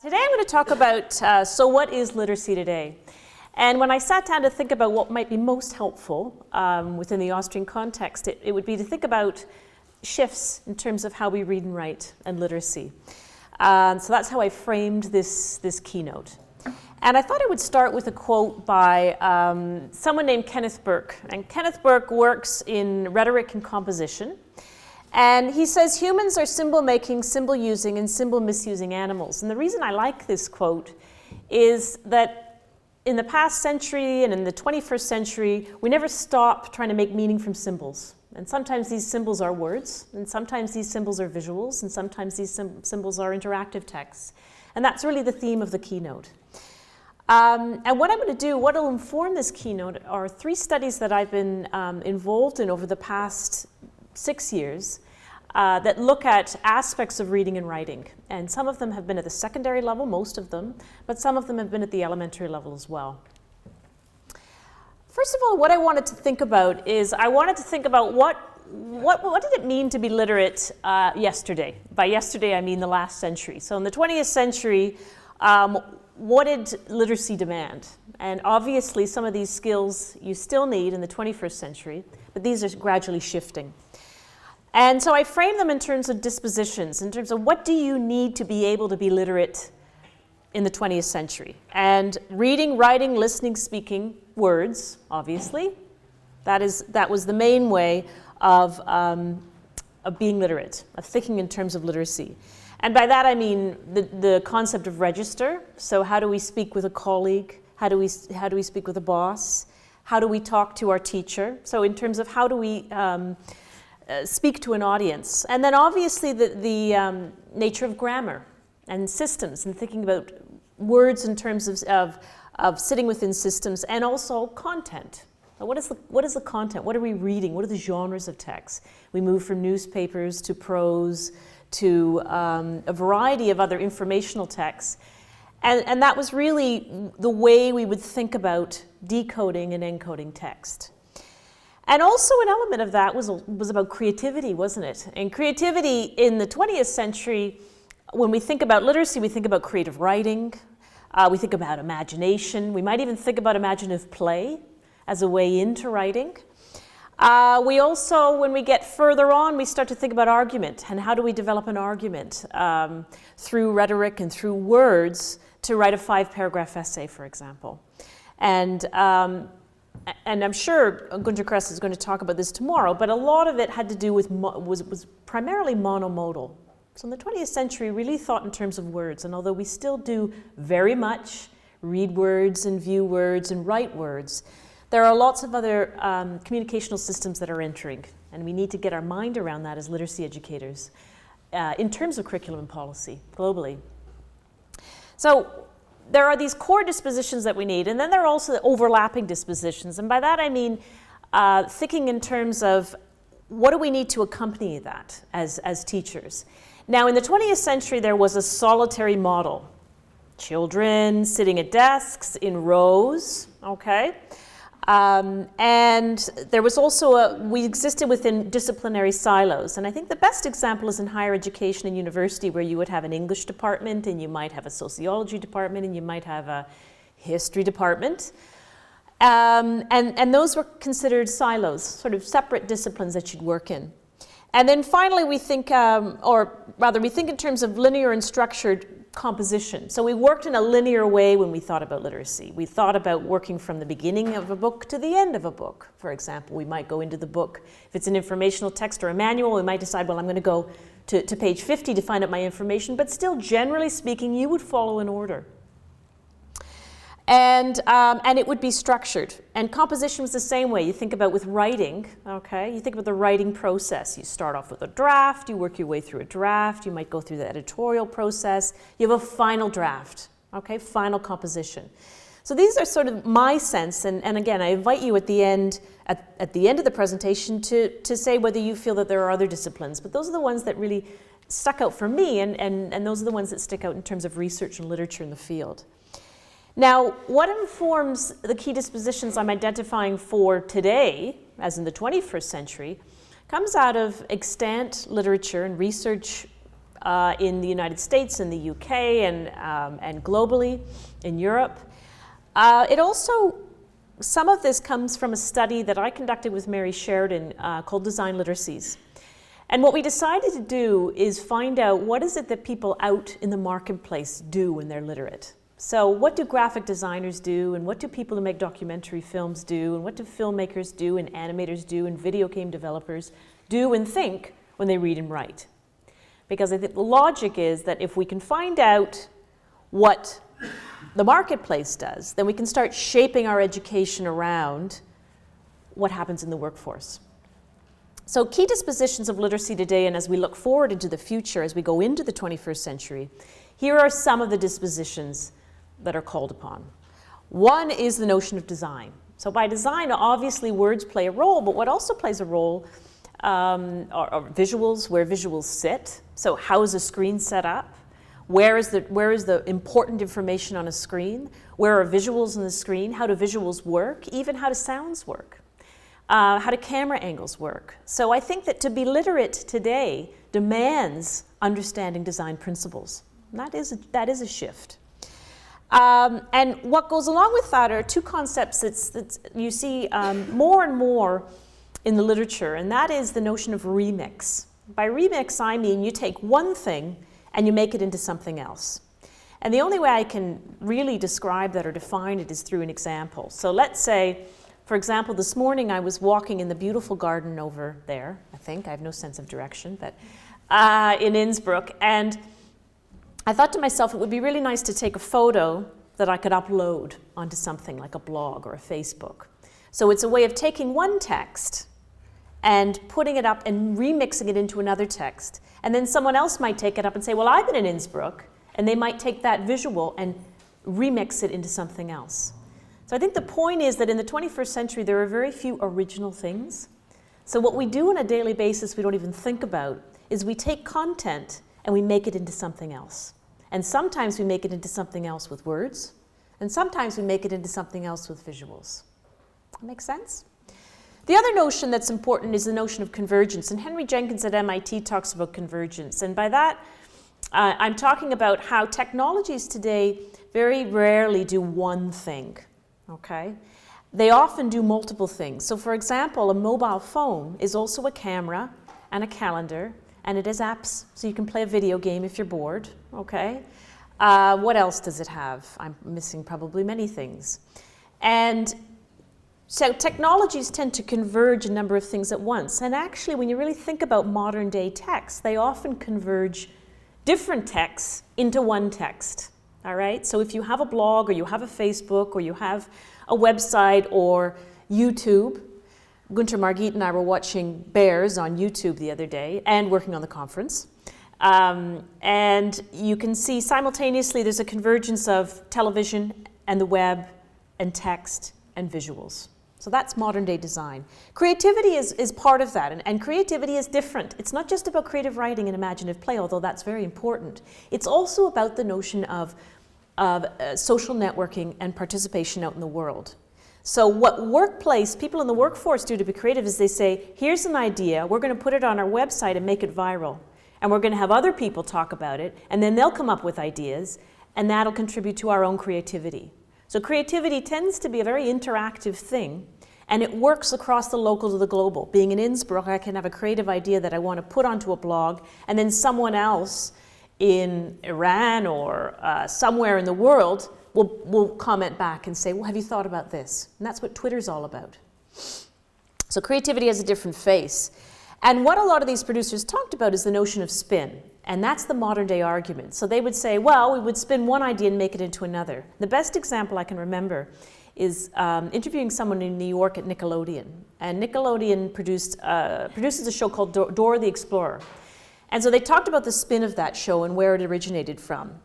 Today I'm going to talk about, so what is literacy today? And when I sat down to think about what might be most helpful within the Austrian context, it would be to think about shifts in terms of how we read and write and literacy. So that's how I framed this keynote. And I thought I would start with a quote by someone named Kenneth Burke. And Kenneth Burke works in rhetoric and composition. And he says, humans are symbol-making, symbol-using, and symbol-misusing animals. And the reason I like this quote is that in the past century and in the 21st century, we never stop trying to make meaning from symbols. And sometimes these symbols are words, and sometimes these symbols are visuals, and sometimes these symbols are interactive texts. And that's really the theme of the keynote. And what I'm going to do, what will inform this keynote, are 3 studies that I've been involved in over the past 6 years that look at aspects of reading and writing. And some of them have been at the secondary level, most of them, but some of them have been at the elementary level as well. First of all, what I wanted to think about is I wanted to think about what did it mean to be literate yesterday? By yesterday, I mean the last century. So in the 20th century, what did literacy demand? And obviously, some of these skills you still need in the 21st century, but these are gradually shifting. And so I frame them in terms of dispositions, in terms of what do you need to be able to be literate in the 20th century? And reading, writing, listening, speaking, words, obviously. That was the main way of being literate, of thinking in terms of literacy. And by that I mean the concept of register. So how do we speak with a colleague? How do we speak with a boss? How do we talk to our teacher? So in terms of how do we speak to an audience. And then obviously the nature of grammar and systems and thinking about words in terms of sitting within systems, and also content. What is the content? What are we reading? What are the genres of text? We move from newspapers to prose to a variety of other informational texts. And that was really the way we would think about decoding and encoding text. And also an element of that was about creativity, wasn't it? And creativity in the 20th century, when we think about literacy, we think about creative writing, we think about imagination, we might even think about imaginative play as a way into writing. We also, when we get further on, we start to think about argument, and how do we develop an argument through rhetoric and through words to write a 5-paragraph essay, for example. And I'm sure Gunter Kress is going to talk about this tomorrow, but a lot of it had to do with, was primarily monomodal. So in the 20th century, really thought in terms of words, and although we still do very much read words and view words and write words, there are lots of other communicational systems that are entering, and we need to get our mind around that as literacy educators in terms of curriculum and policy globally. So there are these core dispositions that we need, and then there are also the overlapping dispositions. And by that I mean thinking in terms of what do we need to accompany that as teachers. Now in the 20th century there was a solitary model. Children sitting at desks in rows, okay? And there was also we existed within disciplinary silos. And I think the best example is in higher education and university, where you would have an English department, and you might have a sociology department, and you might have a history department. And those were considered silos, sort of separate disciplines that you'd work in. And then finally we think, or rather we think in terms of linear and structured composition. So we worked in a linear way when we thought about literacy. We thought about working from the beginning of a book to the end of a book. For example, we might go into the book. If it's an informational text or a manual, we might decide, well, I'm going to go to page 50 to find out my information, but still, generally speaking, you would follow an order. And it would be structured. And composition was the same way. You think about with writing, okay? You think about the writing process. You start off with a draft, you work your way through a draft, you might go through the editorial process, you have a final draft, okay? Final composition. So these are sort of my sense, and again, I invite you at the end of the presentation to say whether you feel that there are other disciplines, but those are the ones that really stuck out for me, and those are the ones that stick out in terms of research and literature in the field. Now, what informs the key dispositions I'm identifying for today, as in the 21st century, comes out of extant literature and research in the United States, in the UK, and globally in Europe. Some of this comes from a study that I conducted with Mary Sheridan called Design Literacies. And what we decided to do is find out what is it that people out in the marketplace do when they're literate. So what do graphic designers do, and what do people who make documentary films do, and what do filmmakers do, and animators do, and video game developers do and think when they read and write? Because I think the logic is that if we can find out what the marketplace does, then we can start shaping our education around what happens in the workforce. So key dispositions of literacy today, and as we look forward into the future, as we go into the 21st century, here are some of the dispositions that are called upon. One is the notion of design. So by design, obviously words play a role, but what also plays a role are visuals, where visuals sit. So how is a screen set up? Where is the important information on a screen? Where are visuals on the screen? How do visuals work? Even how do sounds work? How do camera angles work? So I think that to be literate today demands understanding design principles. And that is a shift. And what goes along with that are two concepts that you see more and more in the literature, and that is the notion of remix. By remix, I mean you take one thing and you make it into something else. And the only way I can really describe that or define it is through an example. So let's say, for example, this morning I was walking in the beautiful garden over there, I have no sense of direction, but in Innsbruck, and I thought to myself it would be really nice to take a photo that I could upload onto something like a blog or a Facebook. So it's a way of taking one text and putting it up and remixing it into another text. And then someone else might take it up and say, well, I've been in Innsbruck, and they might take that visual and remix it into something else. So I think the point is that in the 21st century, there are very few original things. So what we do on a daily basis we don't even think about is we take content and we make it into something else. And sometimes we make it into something else with words, and sometimes we make it into something else with visuals. That make sense? The other notion that's important is the notion of convergence, and Henry Jenkins at MIT talks about convergence, and by that I'm talking about how technologies today very rarely do one thing, okay? They often do multiple things. So for example, a mobile phone is also a camera and a calendar, and it has apps, so you can play a video game if you're bored, okay? What else does it have? I'm missing probably many things. And so technologies tend to converge a number of things at once. And actually, when you really think about modern day texts, they often converge different texts into one text, all right? So if you have a blog, or you have a Facebook, or you have a website, or YouTube, Gunter Margit and I were watching Bears on YouTube the other day and working on the conference. And you can see simultaneously there's a convergence of television and the web and text and visuals. So that's modern day design. Creativity is part of that, and creativity is different. It's not just about creative writing and imaginative play, although that's very important. It's also about the notion of social networking and participation out in the world. So what people in the workforce do to be creative is they say, here's an idea, we're going to put it on our website and make it viral. And we're going to have other people talk about it, and then they'll come up with ideas, and that'll contribute to our own creativity. So creativity tends to be a very interactive thing, and it works across the local to the global. Being in Innsbruck, I can have a creative idea that I want to put onto a blog, and then someone else in Iran or somewhere in the world will comment back and say, well, have you thought about this? And that's what Twitter's all about. So creativity has a different face. And what a lot of these producers talked about is the notion of spin. And that's the modern day argument. So they would say, well, we would spin one idea and make it into another. The best example I can remember is interviewing someone in New York at Nickelodeon. And Nickelodeon produces a show called Dora the Explorer. And so they talked about the spin of that show and where it originated from.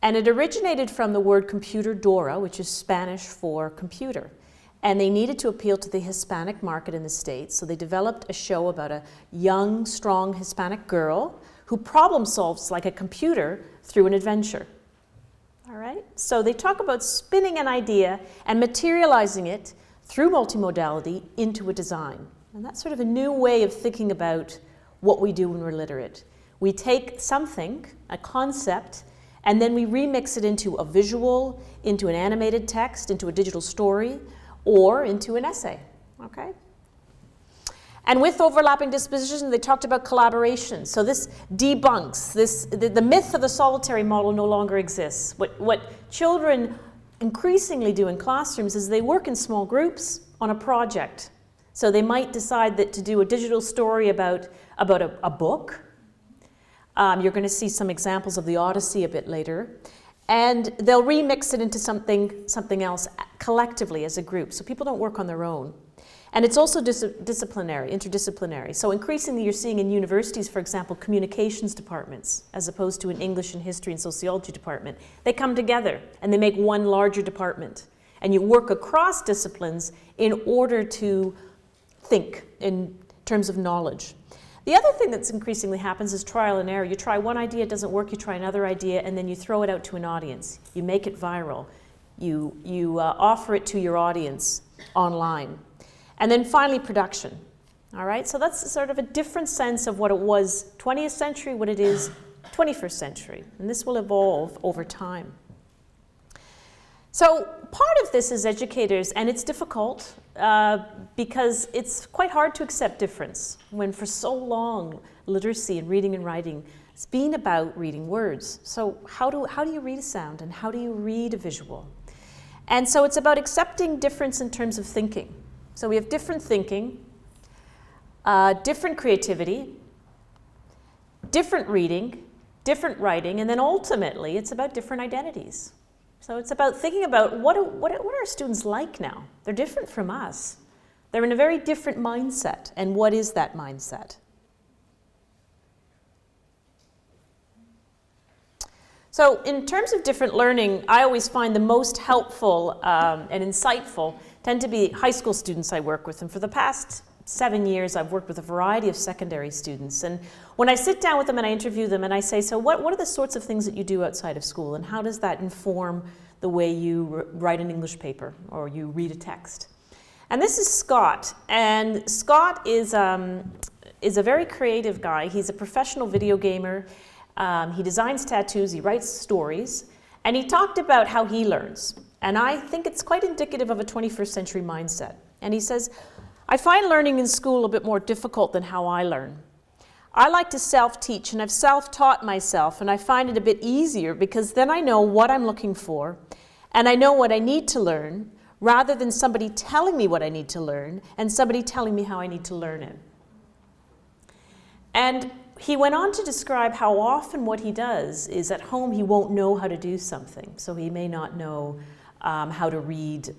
And it originated from the word computadora, which is Spanish for computer. And they needed to appeal to the Hispanic market in the States, so they developed a show about a young, strong Hispanic girl who problem solves like a computer through an adventure. All right? So they talk about spinning an idea and materializing it through multimodality into a design. And that's sort of a new way of thinking about what we do when we're literate. We take something, a concept, and then we remix it into a visual, into an animated text, into a digital story, or into an essay, okay? And with overlapping disposition, they talked about collaboration. So this debunks, the myth of the solitary model no longer exists. What children increasingly do in classrooms is they work in small groups on a project. So they might decide that to do a digital story about a book. You're going to see some examples of the Odyssey a bit later. And they'll remix it into something else collectively as a group. So people don't work on their own. And it's also interdisciplinary. So increasingly you're seeing in universities, for example, communications departments, as opposed to an English and history and sociology department. They come together and they make one larger department. And you work across disciplines in order to think in terms of knowledge. The other thing that's increasingly happens is trial and error. You try one idea, it doesn't work, you try another idea, and then you throw it out to an audience. You make it viral. You offer it to your audience online. And then finally, production. All right, so that's sort of a different sense of what it was 20th century, what it is 21st century. And this will evolve over time. So part of this is educators, and it's difficult because it's quite hard to accept difference when for so long literacy and reading and writing has been about reading words. So how do you read a sound and how do you read a visual? And so it's about accepting difference in terms of thinking. So we have different thinking, different creativity, different reading, different writing, and then ultimately it's about different identities. So it's about thinking about what are our students like now? They're different from us. They're in a very different mindset, and what is that mindset? So in terms of different learning, I always find the most helpful and insightful tend to be high school students I work with. And for the past 7 years, I've worked with a variety of secondary students. And when I sit down with them and I interview them and I say, so what are the sorts of things that you do outside of school? And how does that inform the way you write an English paper or you read a text? And this is Scott. And Scott is a very creative guy. He's a professional video gamer. He designs tattoos, he writes stories, and he talked about how he learns. And I think it's quite indicative of a 21st century mindset. And he says, I find learning in school a bit more difficult than how I learn. I like to self-teach, and I've self-taught myself, and I find it a bit easier because then I know what I'm looking for, and I know what I need to learn, rather than somebody telling me what I need to learn, and somebody telling me how I need to learn it. And he went on to describe how often what he does is at home he won't know how to do something. So he may not know how to read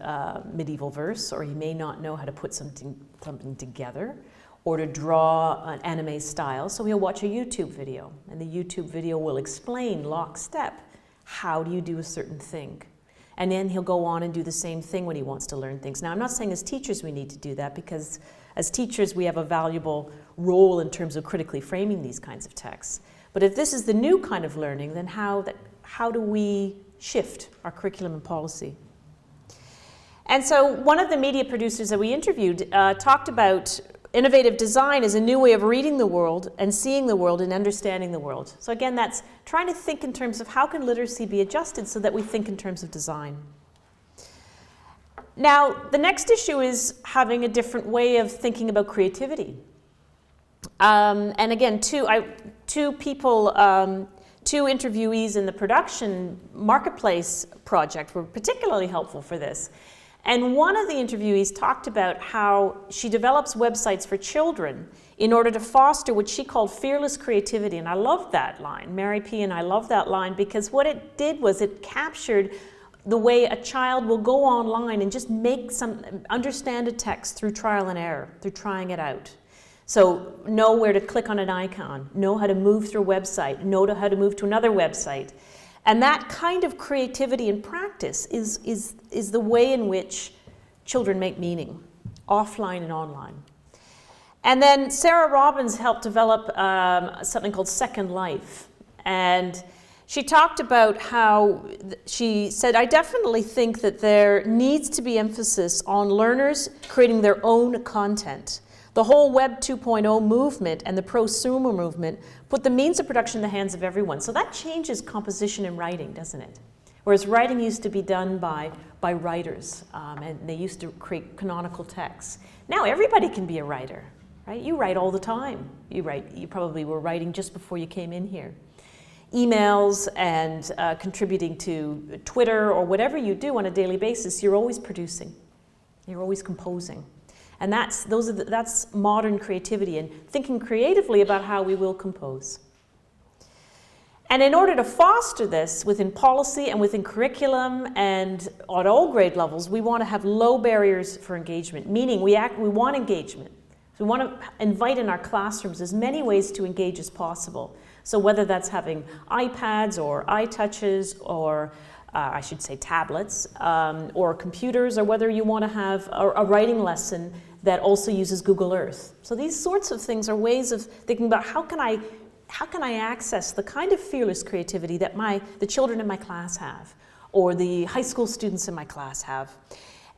medieval verse, or he may not know how to put something together, or to draw an anime style. So he'll watch a YouTube video, and the YouTube video will explain lockstep, how do you do a certain thing? And then he'll go on and do the same thing when he wants to learn things. Now, I'm not saying as teachers we need to do that, because as teachers we have a valuable role in terms of critically framing these kinds of texts. But if this is the new kind of learning, then how do we shift our curriculum and policy? And so one of the media producers that we interviewed talked about innovative design as a new way of reading the world and seeing the world and understanding the world. So again, that's trying to think in terms of how can literacy be adjusted so that we think in terms of design. Now, the next issue is having a different way of thinking about creativity. And again, two interviewees in the production marketplace project were particularly helpful for this. And one of the interviewees talked about how she develops websites for children in order to foster what she called fearless creativity. And I love that line, Mary P. and I love that line, because what it did was it captured the way a child will go online and just understand a text through trial and error, through trying it out. So know where to click on an icon, know how to move through a website, know how to move to another website. And that kind of creativity and practice is the way in which children make meaning, offline and online. And then Sarah Robbins helped develop something called Second Life. And she talked about how, she said, I definitely think that there needs to be emphasis on learners creating their own content. The whole Web 2.0 movement and the prosumer movement put the means of production in the hands of everyone. So that changes composition in writing, doesn't it? Whereas writing used to be done by writers, and they used to create canonical texts. Now everybody can be a writer, right? You write all the time. You probably were writing just before you came in here. Emails and contributing to Twitter or whatever you do on a daily basis, you're always producing. You're always composing. And that's modern creativity and thinking creatively about how we will compose. And in order to foster this within policy and within curriculum and at all grade levels, we want to have low barriers for engagement, meaning we want engagement. So we want to invite in our classrooms as many ways to engage as possible. So whether that's having iPads or iTouches or I should say tablets or computers, or whether you want to have a writing lesson that also uses Google Earth. So these sorts of things are ways of thinking about how can I access the kind of fearless creativity that the children in my class have, or the high school students in my class have.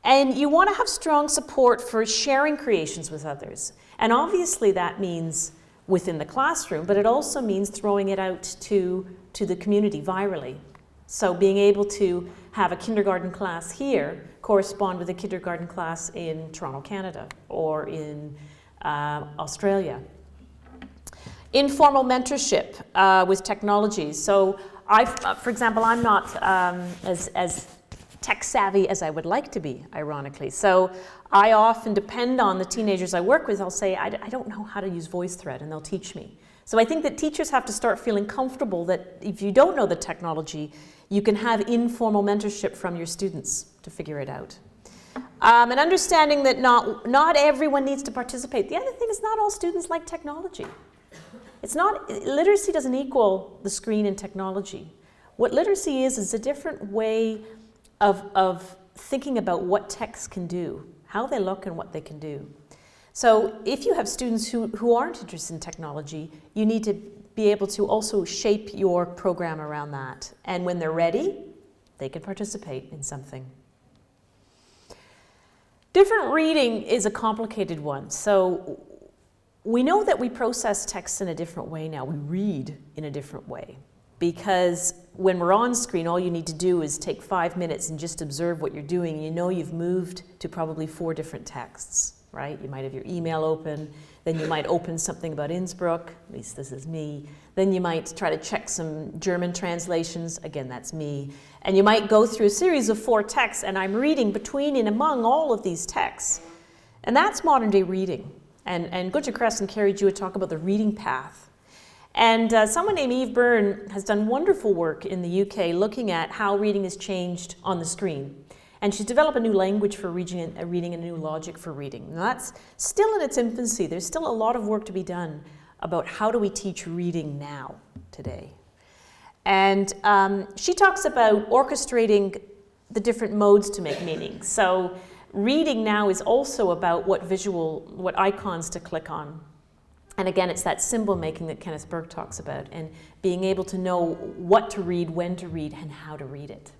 And you want to have strong support for sharing creations with others. And obviously that means within the classroom, but it also means throwing it out to the community virally. So being able to have a kindergarten class here correspond with a kindergarten class in Toronto, Canada, or in Australia. Informal mentorship with technology. So for example, I'm not as tech savvy as I would like to be, ironically. So I often depend on the teenagers I work with. I'll say, I don't know how to use VoiceThread, and they'll teach me. So I think that teachers have to start feeling comfortable that if you don't know the technology, you can have informal mentorship from your students to figure it out. And understanding that not everyone needs to participate. The other thing is not all students like technology. Literacy doesn't equal the screen and technology. What literacy is a different way of thinking about what texts can do, how they look and what they can do. So if you have students who aren't interested in technology, you need to be able to also shape your program around that. And when they're ready, they can participate in something. Different reading is a complicated one. So we know that we process texts in a different way now. We read in a different way. Because when we're on screen, all you need to do is take 5 minutes and just observe what you're doing. You know you've moved to probably 4 different texts, right? You might have your email open, then you might open something about Innsbruck, at least this is me. Then you might try to check some German translations, again, that's me. And you might go through a series of 4 texts, and I'm reading between and among all of these texts. And that's modern day reading. And Gunter Kress and Carrie Jewett talk about the reading path. And someone named Eve Byrne has done wonderful work in the UK looking at how reading has changed on the screen. And she's developed a new language for reading and a new logic for reading. Now that's still in its infancy. There's still a lot of work to be done about how do we teach reading now, today. And she talks about orchestrating the different modes to make meaning. So reading now is also about what icons to click on. And again, it's that symbol making that Kenneth Burke talks about, and being able to know what to read, when to read, and how to read it.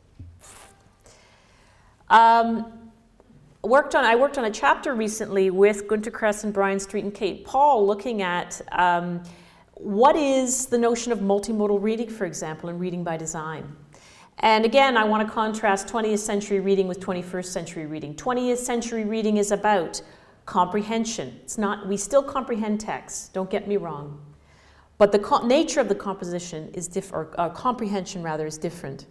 I worked on a chapter recently with Gunter Kress and Brian Street and Kate Paul looking at what is the notion of multimodal reading, for example, and reading by design. And again, I want to contrast 20th century reading with 21st century reading. 20th century reading is about comprehension. We still comprehend text, don't get me wrong. But the nature of the composition is different, or comprehension rather, is different.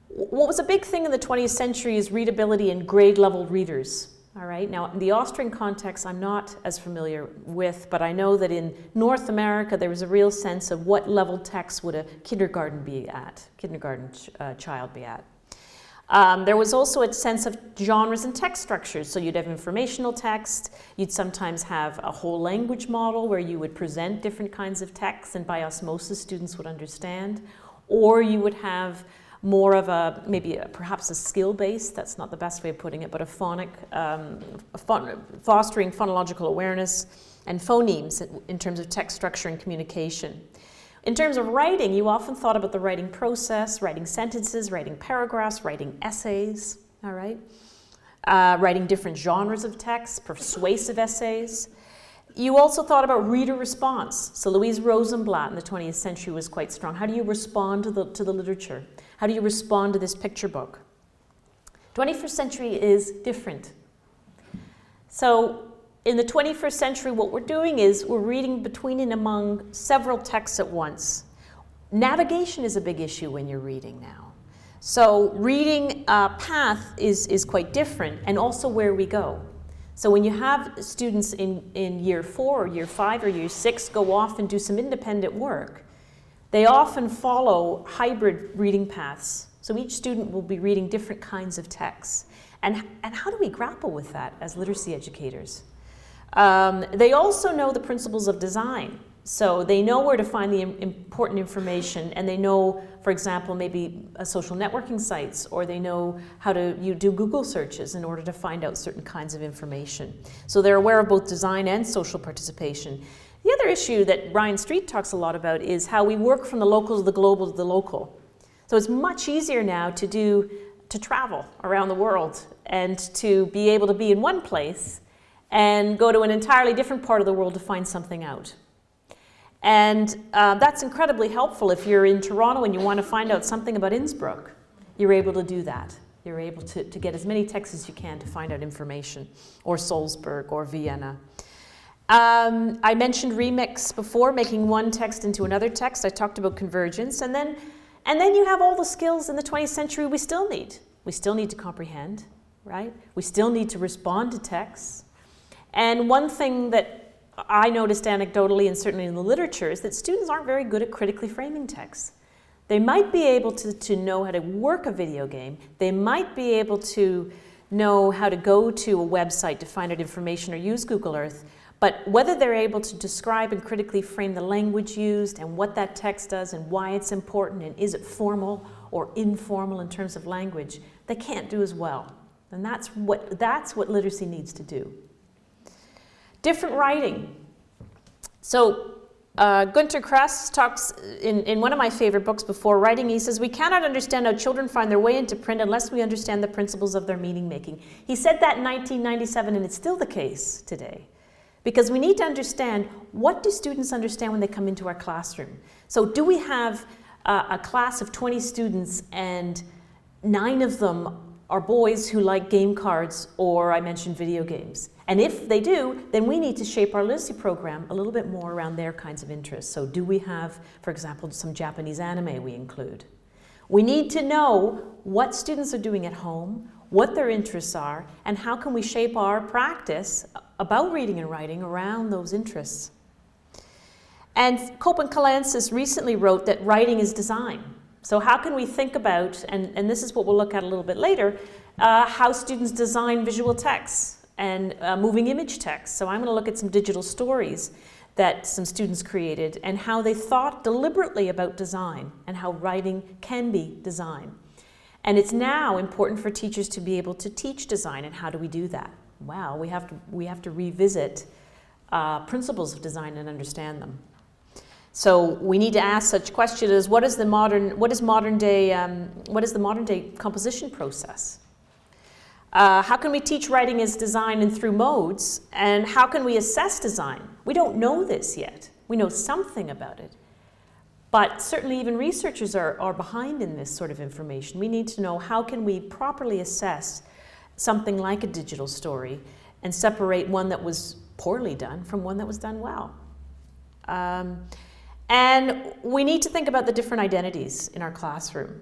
What was a big thing in the 20th century is readability in grade level readers. All right, now in the Austrian context I'm not as familiar with, but I know that in North America there was a real sense of what level text would a kindergarten child be at. There was also a sense of genres and text structures. So you'd have informational text, you'd sometimes have a whole language model where you would present different kinds of texts and by osmosis students would understand. Or you would have more of perhaps a skill-based, that's not the best way of putting it, but a fostering phonological awareness and phonemes in terms of text structure and communication. In terms of writing, you often thought about the writing process, writing sentences, writing paragraphs, writing essays, all right? Writing different genres of text, persuasive essays. You also thought about reader response. So Louise Rosenblatt in the 20th century was quite strong. How do you respond to the literature? How do you respond to this picture book? 21st century is different. So in the 21st century, what we're doing is we're reading between and among several texts at once. Navigation is a big issue when you're reading now. So reading path is quite different, and also where we go. So when you have students in year 4 or year 5 or year 6 go off and do some independent work, they often follow hybrid reading paths. So each student will be reading different kinds of texts. And how do we grapple with that as literacy educators? They also know the principles of design. So they know where to find the important information, and they know, for example, maybe social networking sites, or they know how to do Google searches in order to find out certain kinds of information. So they're aware of both design and social participation. The other issue that Ryan Street talks a lot about is how we work from the local to the global to the local. So it's much easier now to travel around the world and to be able to be in one place and go to an entirely different part of the world to find something out. And that's incredibly helpful if you're in Toronto and you want to find out something about Innsbruck. You're able to do that. You're able to get as many texts as you can to find out information, or Salzburg or Vienna. I mentioned remix before, making one text into another text. I talked about convergence. And then you have all the skills in the 20th century we still need. We still need to comprehend, right? We still need to respond to texts. And one thing that I noticed anecdotally, and certainly in the literature, is that students aren't very good at critically framing texts. They might be able to know how to work a video game. They might be able to know how to go to a website to find out information or use Google Earth. But whether they're able to describe and critically frame the language used and what that text does and why it's important and is it formal or informal in terms of language, they can't do as well. And that's what literacy needs to do. Different writing. So Günter Kress talks in one of my favorite books, Before Writing, he says, "We cannot understand how children find their way into print unless we understand the principles of their meaning making." He said that in 1997, and it's still the case today. Because we need to understand, what do students understand when they come into our classroom? So do we have a class of 20 students and 9 of them are boys who like game cards, or I mentioned video games? And if they do, then we need to shape our literacy program a little bit more around their kinds of interests. So do we have, for example, some Japanese anime we include? We need to know what students are doing at home, what their interests are, and how can we shape our practice about reading and writing around those interests. And Cope and Kalantzis recently wrote that writing is design. So how can we think about, and this is what we'll look at a little bit later, how students design visual texts and moving image text. So I'm going to look at some digital stories that some students created and how they thought deliberately about design and how writing can be design. And it's now important for teachers to be able to teach design. And how do we do that? Well, we have to revisit principles of design and understand them. So we need to ask such questions as, what is the modern day composition process? How can we teach writing as design and through modes? And how can we assess design? We don't know this yet. We know something about it. But certainly even researchers are behind in this sort of information. We need to know, how can we properly assess something like a digital story and separate one that was poorly done from one that was done well. And we need to think about the different identities in our classroom.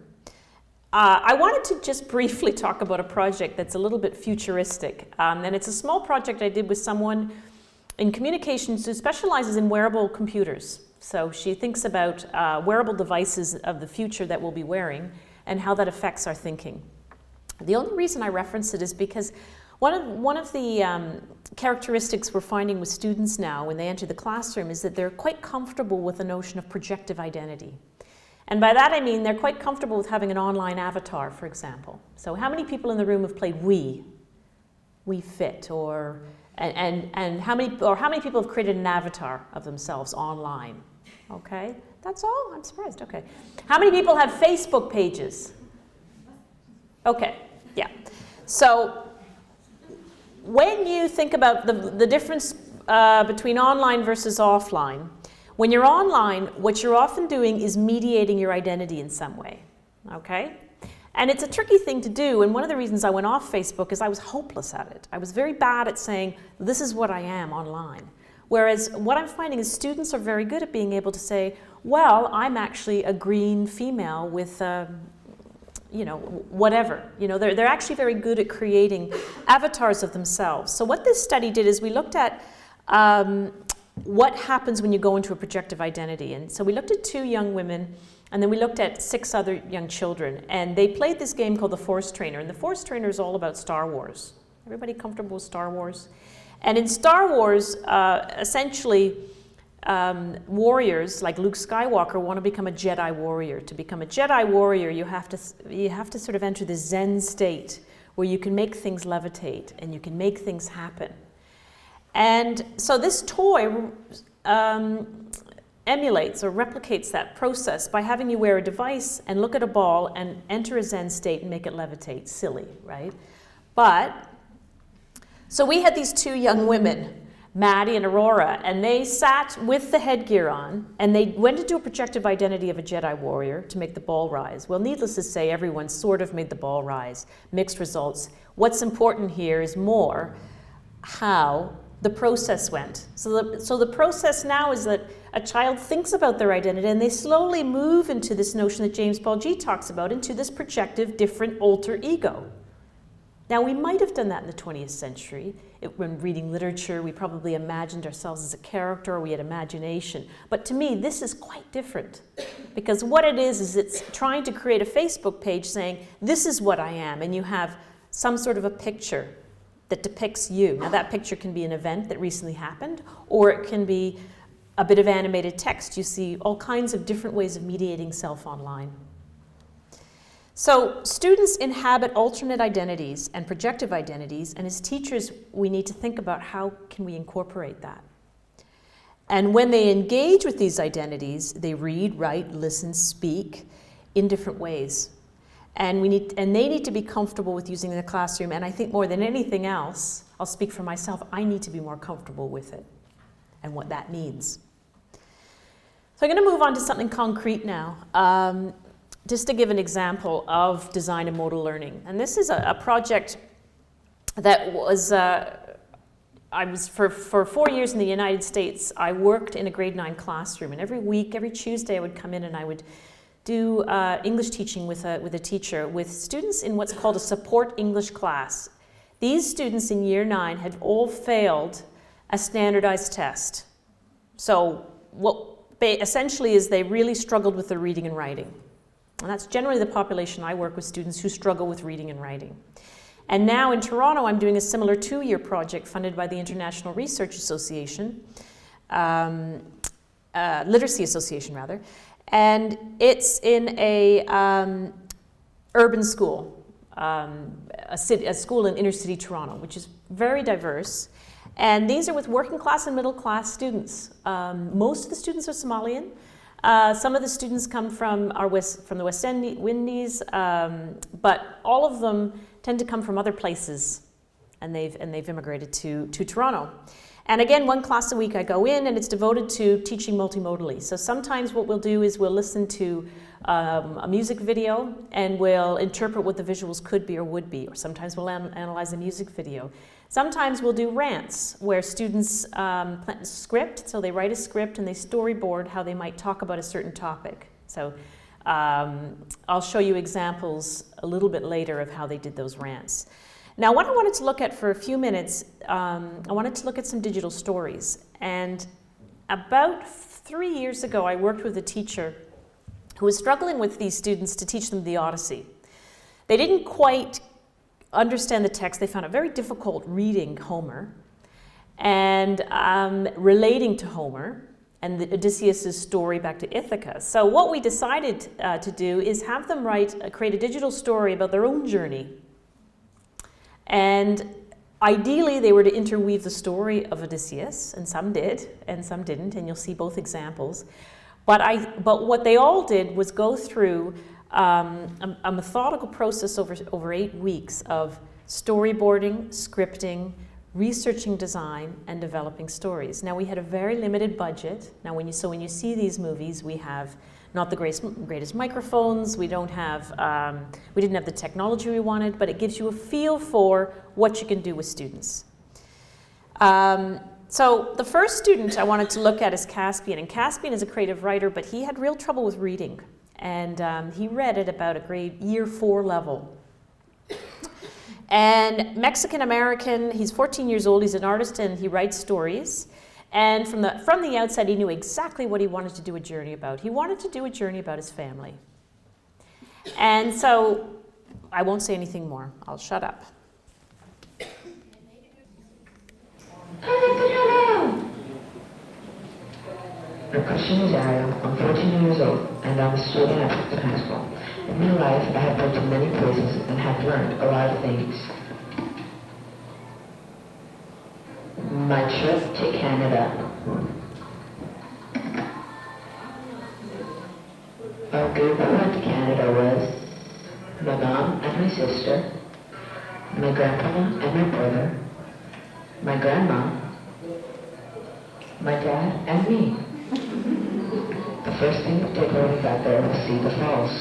I wanted to just briefly talk about a project that's a little bit futuristic. And it's a small project I did with someone in communications who specializes in wearable computers. So she thinks about wearable devices of the future that we'll be wearing and how that affects our thinking. The only reason I reference it is because one of the characteristics we're finding with students now when they enter the classroom is that they're quite comfortable with the notion of projective identity. And by that I mean they're quite comfortable with having an online avatar, for example. So how many people in the room have played We Fit, and how many people have created an avatar of themselves online? Okay, that's all? I'm surprised. Okay. How many people have Facebook pages? Okay, yeah. So when you think about the difference between online versus offline. When you're online, what you're often doing is mediating your identity in some way, okay? And it's a tricky thing to do, and one of the reasons I went off Facebook is I was hopeless at it. I was very bad at saying, this is what I am online. Whereas what I'm finding is students are very good at being able to say, well, I'm actually a green female with, whatever. They're actually very good at creating avatars of themselves. So what this study did is we looked at what happens when you go into a projective identity. And so we looked at 2 young women, and then we looked at 6 other young children. And they played this game called the Force Trainer. And the Force Trainer is all about Star Wars. Everybody comfortable with Star Wars? And in Star Wars, essentially, warriors like Luke Skywalker want to become a Jedi warrior. To become a Jedi warrior, you have to sort of enter the Zen state where you can make things levitate and you can make things happen. And so this toy emulates or replicates that process by having you wear a device and look at a ball and enter a Zen state and make it levitate. Silly, right? So we had these 2 young women, Maddie and Aurora, and they sat with the headgear on, and they went into a projective identity of a Jedi warrior to make the ball rise. Well, needless to say, everyone sort of made the ball rise. Mixed results. What's important here is more how the process went. So the process now is that a child thinks about their identity, and they slowly move into this notion that James Paul G talks about, into this projective, different alter ego. Now, we might have done that in the 20th century. When reading literature, we probably imagined ourselves as a character, or we had imagination. But to me, this is quite different. Because what it is it's trying to create a Facebook page saying, this is what I am, and you have some sort of a picture that depicts you. Now, that picture can be an event that recently happened, or it can be a bit of animated text. You see all kinds of different ways of mediating self online. So students inhabit alternate identities and projective identities, and as teachers, we need to think about how can we incorporate that. And when they engage with these identities, they read, write, listen, speak in different ways. And they need to be comfortable with using it in the classroom, and I think more than anything else, I'll speak for myself, I need to be more comfortable with it and what that means. So I'm going to move on to something concrete now. Just to give an example of design and modal learning. And this is a project that was, for 4 years in the United States, I worked in a grade 9 classroom. And every week, every Tuesday, I would come in and I would do English teaching with a teacher with students in what's called a support English class. These students in year 9 had all failed a standardized test. So what essentially is they really struggled with their reading and writing. And that's generally the population I work with, students who struggle with reading and writing. And now in Toronto, I'm doing a similar 2-year project funded by the International Research Association, Literacy Association rather, and it's in a urban school, a school in inner city Toronto, which is very diverse. And these are with working class and middle class students. Most of the students are Somalian. Some of the students come from the West Indies, but all of them tend to come from other places, and they've immigrated to Toronto. And again, 1 class a week I go in, and it's devoted to teaching multimodally. So sometimes what we'll do is we'll listen to a music video, and we'll interpret what the visuals could be or would be, or sometimes we'll analyze a music video. Sometimes we'll do rants where students plan a script, so they write a script and they storyboard how they might talk about a certain topic. So I'll show you examples a little bit later of how they did those rants. Now, what I wanted to look at for a few minutes, I wanted to look at some digital stories. And about 3 years ago, I worked with a teacher who was struggling with these students to teach them the Odyssey. They didn't quite understand the text. They found it very difficult reading Homer and relating to Homer and Odysseus' story back to Ithaca. So what we decided to do is have them create a digital story about their own journey. And ideally, they were to interweave the story of Odysseus, and some did, and some didn't, and you'll see both examples. But what they all did was go through a methodical process over 8 weeks of storyboarding, scripting, researching design, and developing stories. Now, we had a very limited budget. Now, when you see these movies, we have not the greatest microphones, we didn't have the technology we wanted, but it gives you a feel for what you can do with students. So the first student I wanted to look at is Caspian, and Caspian is a creative writer, but he had real trouble with reading, and he read at about a grade year 4 level. And Mexican-American, he's 14 years old, he's an artist and he writes stories. And from the outset, he knew exactly what he wanted to do a journey about. He wanted to do a journey about his family. And so, I won't say anything more. I'll shut up. I'm Christian Rosario. I'm 14 years old, and I'm a student at Praxis High School. In my life, I have been to many places and have learned a lot of things. My trip to Canada. Our group that went to Canada was my mom and my sister, my grandpa and my brother, my grandma, my dad, and me. The first thing we did when we got there was see the falls.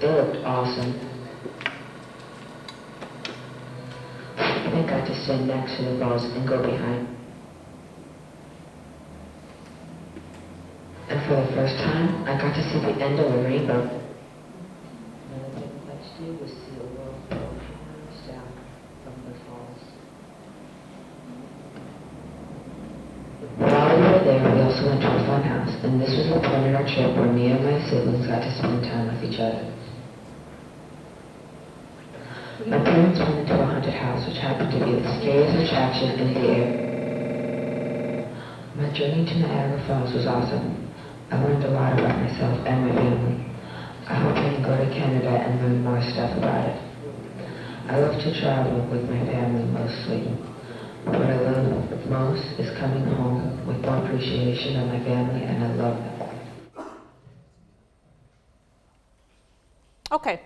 They looked awesome. I got to stand next to the falls and go behind. And for the first time, I got to see the end of the rainbow. Another thing I got to do was see a whirlpool down from the falls. While we were there, we also went to a fun house, and this was the point in our trip where me and my siblings got to spend time with each other. My parents went into a haunted house, which happened to be the scariest attraction in the area. My journey to Niagara Falls was awesome. I learned a lot about myself and my family. I hope I can go to Canada and learn more stuff about it. I love to travel with my family mostly. What I love most is coming home with more appreciation of my family, and I love them. Okay.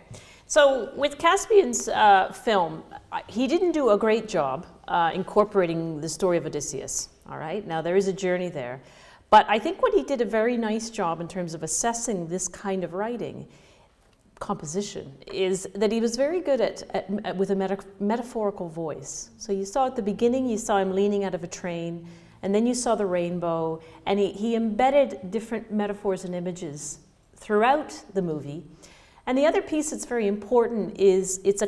So with Caspian's film, he didn't do a great job incorporating the story of Odysseus, all right? Now, there is a journey there. But I think what he did a very nice job in terms of assessing this kind of writing, composition, is that he was very good with a metaphorical voice. So you saw at the beginning, you saw him leaning out of a train, and then you saw the rainbow, and he embedded different metaphors and images throughout the movie. And the other piece that's very important is it's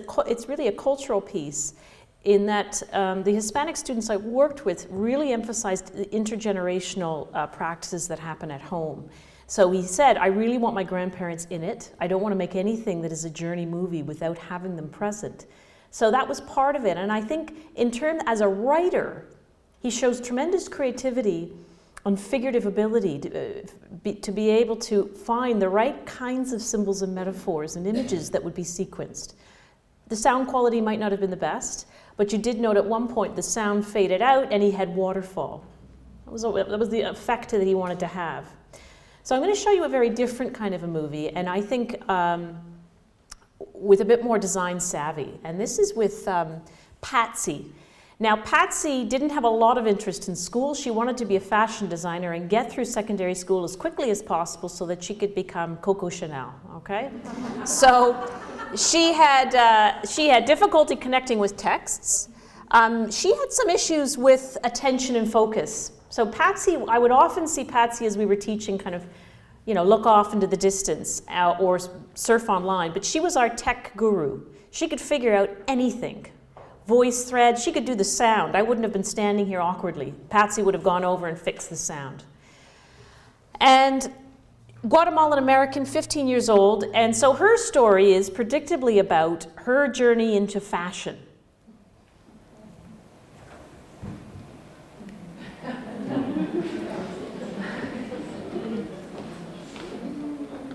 really a cultural piece in that the Hispanic students I worked with really emphasized the intergenerational practices that happen at home. So he said, I really want my grandparents in it. I don't want to make anything that is a journey movie without having them present. So that was part of it. And I think as a writer, he shows tremendous creativity and figurative ability to be able to find the right kinds of symbols and metaphors and images that would be sequenced. The sound quality might not have been the best, but you did note at one point the sound faded out and he had waterfall. That was the effect that he wanted to have. So I'm going to show you a very different kind of a movie, and I think with a bit more design savvy. And this is with Patsy. Now, Patsy didn't have a lot of interest in school. She wanted to be a fashion designer and get through secondary school as quickly as possible so that she could become Coco Chanel, okay? So she had difficulty connecting with texts. She had some issues with attention and focus. So Patsy, I would often see Patsy as we were teaching kind of, look off into the distance or surf online, but she was our tech guru. She could figure out anything. Voice thread, she could do the sound. I wouldn't have been standing here awkwardly. Patsy would have gone over and fixed the sound. And Guatemalan American, 15 years old, and so her story is predictably about her journey into fashion.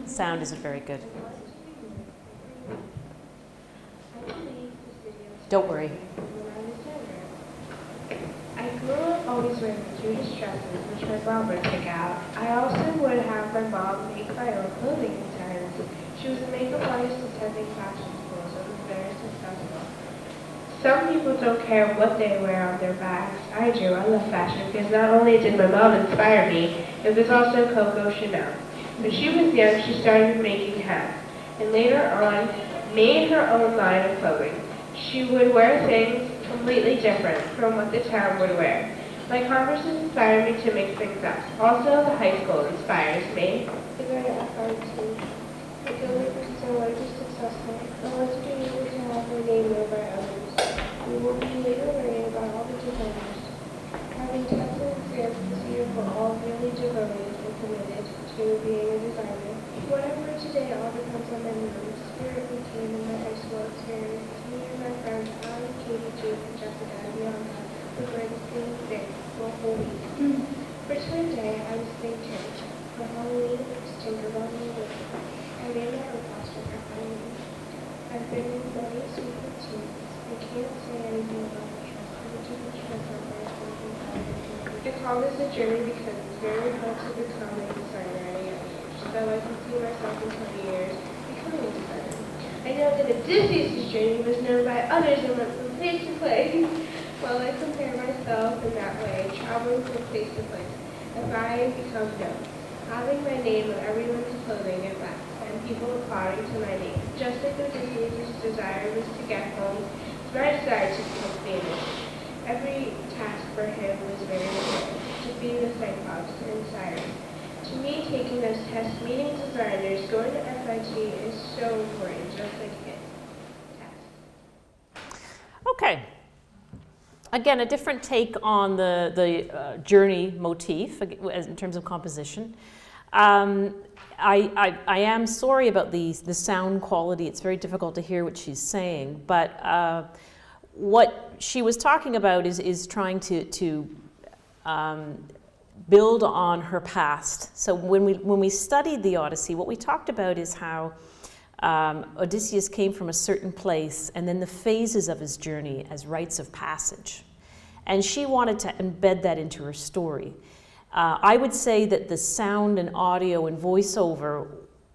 Sound isn't very good. Don't worry. I grew up always wearing cutest dresses, which my mom would pick out. I also would have my mom make my own clothing designs. She was a makeup artist attending fashion school, so it was very successful. Some people don't care what they wear on their bags. I do. I love fashion because not only did my mom inspire me, it was also Coco Chanel. When she was young, she started making hats, and later on made her own line of clothing. She would wear things completely different from what the town would wear. My Converses inspired me to make things up. Also, the high school inspires me. The greater effort to the only person I want to be successful. I want to be able to have my name known by others. We will be later learning about all the designers. Having tests and exams this year for all really devoted and committed to being a designer. Whatever today, all depends on my mood. Spirit became in my high school experience. Me and my friends, Alan, Katie, Jake, and Jessica, and Bianca, were going to sing big for a whole week. For Twin Day, I was thinking. For Halloween, it was Tinkerbell and the I made my own costume for Halloween. I've been in very sweet routines. I can't say anything about the trust. I'm too much stress on my thinking. I call this a journey because it's very hard to become a designer at a young age. So I can see myself in 20 years becoming a designer. I know that Odysseus' journey was known by others and went from place to place. While I compare myself in that way, traveling from place to place, if I become known, having my name on everyone's clothing and bags, and people applauding to my name, just like Odysseus' desire was to get home, it's my desire to become famous. Every task for him was very important, to be the Cyclops and Cyrus. To me, taking those tests, meeting designers, going to FIT is so important, just like his test. Okay. Again, a different take on the journey motif in terms of composition. I am sorry about the sound quality. It's very difficult to hear what she's saying, but what she was talking about is trying to build on her past. So when we studied the Odyssey, what we talked about is how Odysseus came from a certain place, and then the phases of his journey as rites of passage. And she wanted to embed that into her story. I would say that the sound and audio and voiceover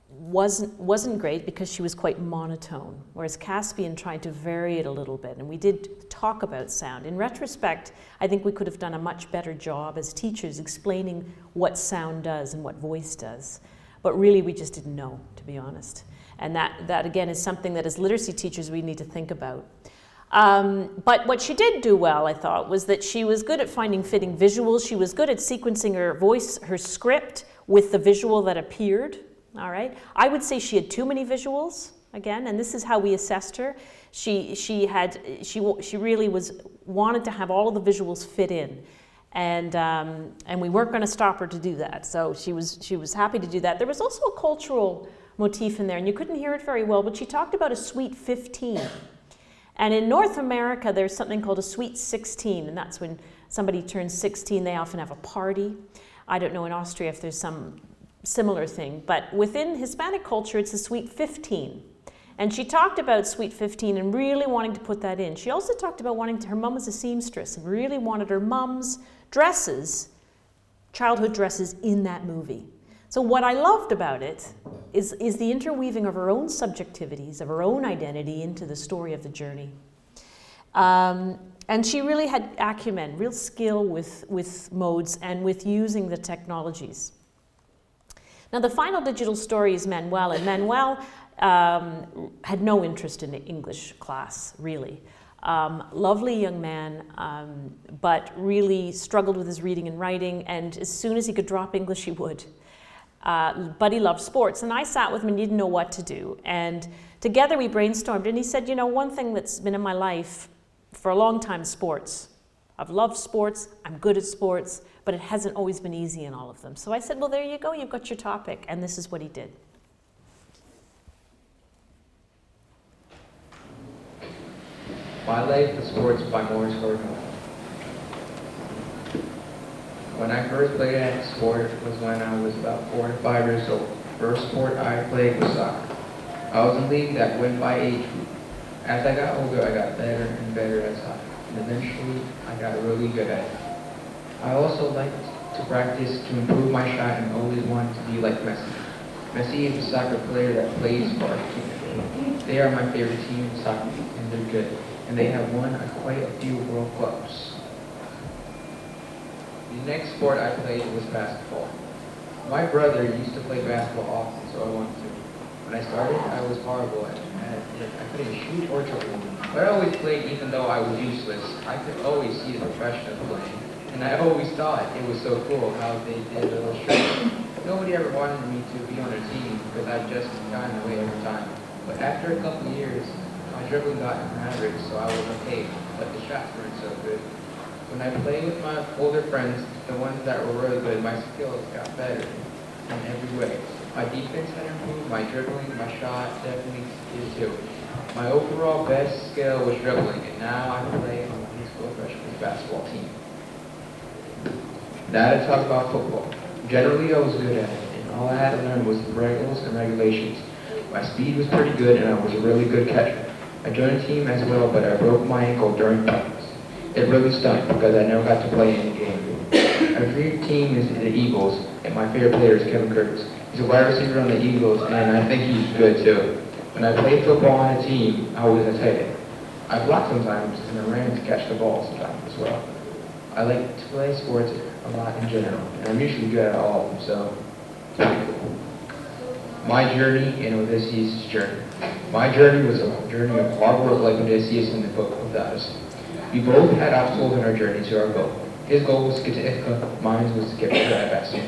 wasn't great because she was quite monotone, whereas Caspian tried to vary it a little bit, and we did talk about sound. In retrospect, I think we could have done a much better job as teachers explaining what sound does and what voice does. But really, we just didn't know, to be honest. And that again, is something that as literacy teachers we need to think about. But what she did do well, I thought, was that she was good at finding fitting visuals. She was good at sequencing her voice, her script, with the visual that appeared. All right. I would say she had too many visuals, again, and this is how we assessed her. She really wanted to have all of the visuals fit in. And we weren't going to stop her to do that. So she was happy to do that. There was also a cultural motif in there, and you couldn't hear it very well, but she talked about a sweet 15. And in North America, there's something called a sweet 16, and that's when somebody turns 16, they often have a party. I don't know in Austria if there's some similar thing, but within Hispanic culture, it's a sweet 15. And she talked about sweet 15 and really wanting to put that in. She also talked about her mom was a seamstress, and really wanted her mom's dresses, childhood dresses, in that movie. So what I loved about it is the interweaving of her own subjectivities, of her own identity into the story of the journey. And she really had acumen, real skill with modes and with using the technologies. Now the final digital story is Manuel, and Manuel had no interest in the English class, really. Lovely young man, but really struggled with his reading and writing, and as soon as he could drop English, he would. But he loved sports, and I sat with him and didn't know what to do. And together we brainstormed, and he said, you know, one thing that's been in my life for a long time is sports. I've loved sports, I'm good at sports, but it hasn't always been easy in all of them. So I said, well, there you go, you've got your topic, and this is what he did. My life is sports by Morris Gordon. When I first played at sport was when I was about 4 to 5 years old. First sport I played was soccer. I was in a league that went by age group. As I got older, I got better and better at soccer, and eventually I got really good at it. I also liked to practice to improve my shot and always wanted to be like Messi. Messi is a soccer player that plays for Argentina. They are my favorite team in soccer, and they're good. and they have won quite a few World Cups. The next sport I played was basketball. My brother used to play basketball often, so I wanted to. When I started, I was horrible at it. I couldn't shoot or dribble. But I always played even though I was useless. I could always see the professionals playing. And I always thought it was so cool how they did the illustrations. Nobody ever wanted me to be on their team because I'd just gotten away every time. But after a couple of years, my dribbling got average, so I was okay, but the shots weren't so good. When I played with my older friends, the ones that were really good, my skills got better in every way. My defense had improved, my dribbling, my shot definitely did too. My overall best skill was dribbling, and now I play on the high school freshman basketball team. Now to talk about football. Generally, I was good at it, and all I had to learn was the rules and regulations. My speed was pretty good, and I was a really good catcher. I joined a team as well, but I broke my ankle during practice. It really stunk because I never got to play in the game. Our favorite team is the Eagles, and my favorite player is Kevin Curtis. He's a wide receiver on the Eagles, and I think he's good too. When I played football on a team, I was a tight end. I blocked sometimes, and I ran to catch the ball sometimes as well. I like to play sports a lot in general, and I'm usually good at all of them, so it's pretty cool. My journey and Odysseus' journey. My journey was a journey of hard work like Odysseus in the book of the Odyssey. We both had obstacles in our journey to our goal. His goal was to get to Ithaca, mine was to get to Abastion.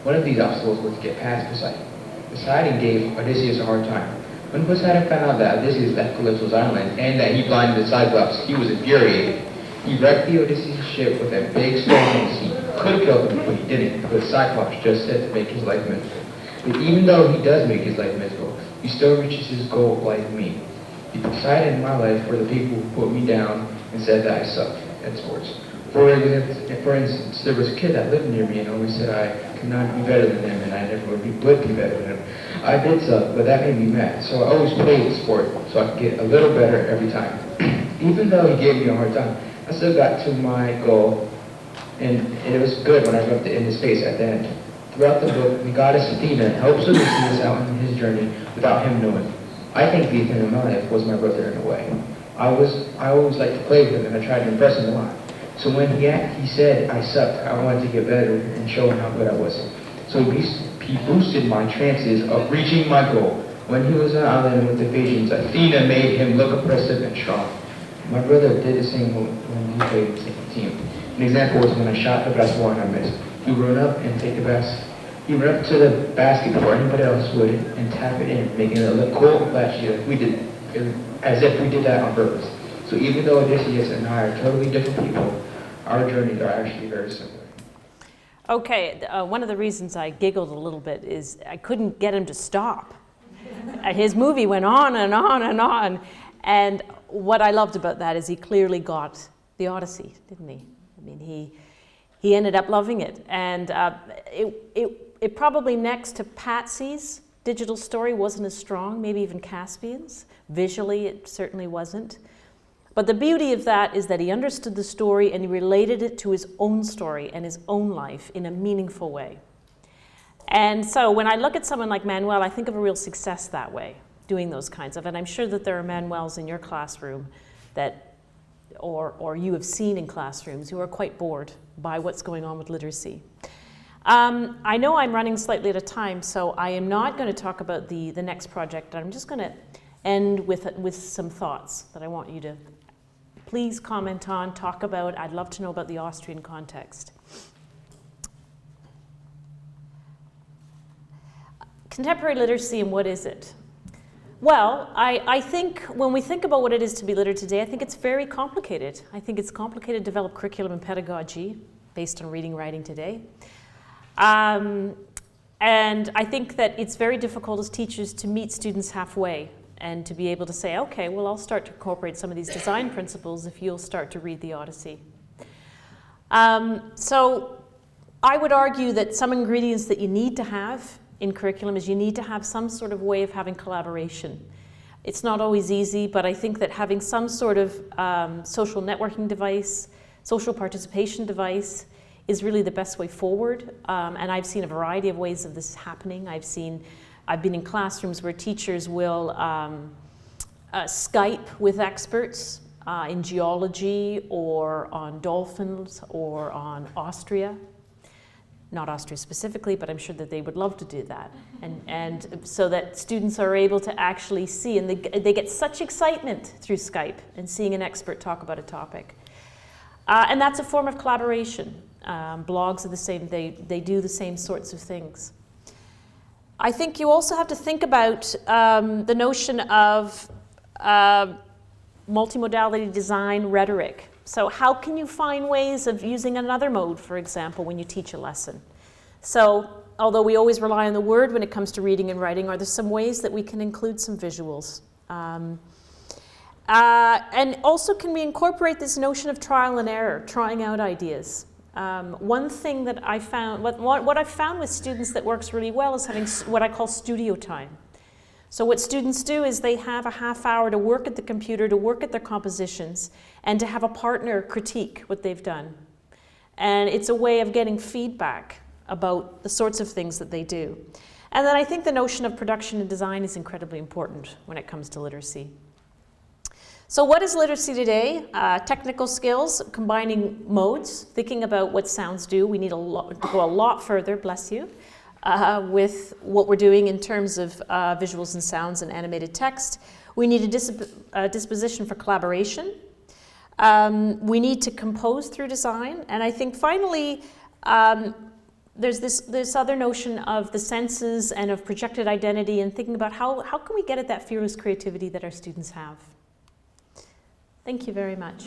One of these obstacles was to get past Poseidon. Poseidon gave Odysseus a hard time. When Poseidon found out that Odysseus left Calypso's island and that he blinded the Cyclops, he was infuriated. He wrecked the Odysseus ship with a big storm in the sea. Could have killed him, but he didn't, because Cyclops just said to make his life miserable. But even though he does make his life miserable, he still reaches his goal like me. The Poseidon in my life were the people who put me down and said that I sucked at sports. For instance, there was a kid that lived near me and always said I could not be better than him and I never would be better than him. I did suck, but that made me mad, so I always played the sport so I could get a little better every time. Even though he gave me a hard time, I still got to my goal, and it was good when I rubbed it in his face at the end. Throughout the book, the goddess Athena helps Odysseus out in his journey without him knowing. I think the Athena in my life was my brother in a way. I always liked to play with him, and I tried to impress him a lot. So when he said I sucked, I wanted to get better and show him how good I was. So he boosted my chances of reaching my goal. When he was on island with the Phaeacians, Athena made him look impressive and strong. My brother did the same when he played the same team. An example was when I shot the basketball and I missed. He run up and take the basket. He ran up to the basket before anybody else would and tap it in, making it look cool and flashy like we did, as if we did that on purpose. So even though Odysseus and I are totally different people, our journeys are actually very similar. Okay, one of the reasons I giggled a little bit is I couldn't get him to stop. His movie went on and on and on. And what I loved about that is he clearly got the Odyssey, didn't he? I mean, he ended up loving it. And it probably next to Patsy's digital story wasn't as strong, maybe even Caspian's. Visually, it certainly wasn't. But the beauty of that is that he understood the story and he related it to his own story and his own life in a meaningful way. And so when I look at someone like Manuel, I think of a real success that way, doing those kinds of, and I'm sure that there are Manuels in your classroom that, or you have seen in classrooms who are quite bored by what's going on with literacy. I know I'm running slightly at a time, so I am not going to talk about the next project. I'm just going to end with some thoughts that I want you to please comment on, talk about. I'd love to know about the Austrian context. Contemporary literacy, and what is it? Well, I think when we think about what it is to be literate today, I think it's very complicated. I think it's complicated to develop curriculum and pedagogy based on reading, writing today. And I think that it's very difficult as teachers to meet students halfway and to be able to say, okay, well, I'll start to incorporate some of these design principles if you'll start to read the Odyssey. So I would argue that some ingredients that you need to have in curriculum is you need to have some sort of way of having collaboration. It's not always easy, but I think that having some sort of social networking device, social participation device is really the best way forward. And I've seen a variety of ways of this happening. I've been in classrooms where teachers will Skype with experts in geology or on dolphins or on Austria. Not Austria specifically, but I'm sure that they would love to do that. And so that students are able to actually see, and they get such excitement through Skype and seeing an expert talk about a topic. And that's a form of collaboration. Blogs are the same, they do the same sorts of things. I think you also have to think about the notion of multimodality design rhetoric. So how can you find ways of using another mode, for example, when you teach a lesson? So although we always rely on the word when it comes to reading and writing, are there some ways that we can include some visuals? And also, can we incorporate this notion of trial and error, trying out ideas? One thing that I found, what I've found with students that works really well is having what I call studio time. So what students do is they have a half hour to work at the computer, to work at their compositions, and to have a partner critique what they've done. And it's a way of getting feedback about the sorts of things that they do. And then I think the notion of production and design is incredibly important when it comes to literacy. So what is literacy today? Technical skills, combining modes, thinking about what sounds do. We need to go a lot further, bless you, with what we're doing in terms of visuals and sounds and animated text. We need a disposition for collaboration. We need to compose through design. And I think finally, there's this other notion of the senses and of projected identity and thinking about how can we get at that fearless creativity that our students have. Thank you very much.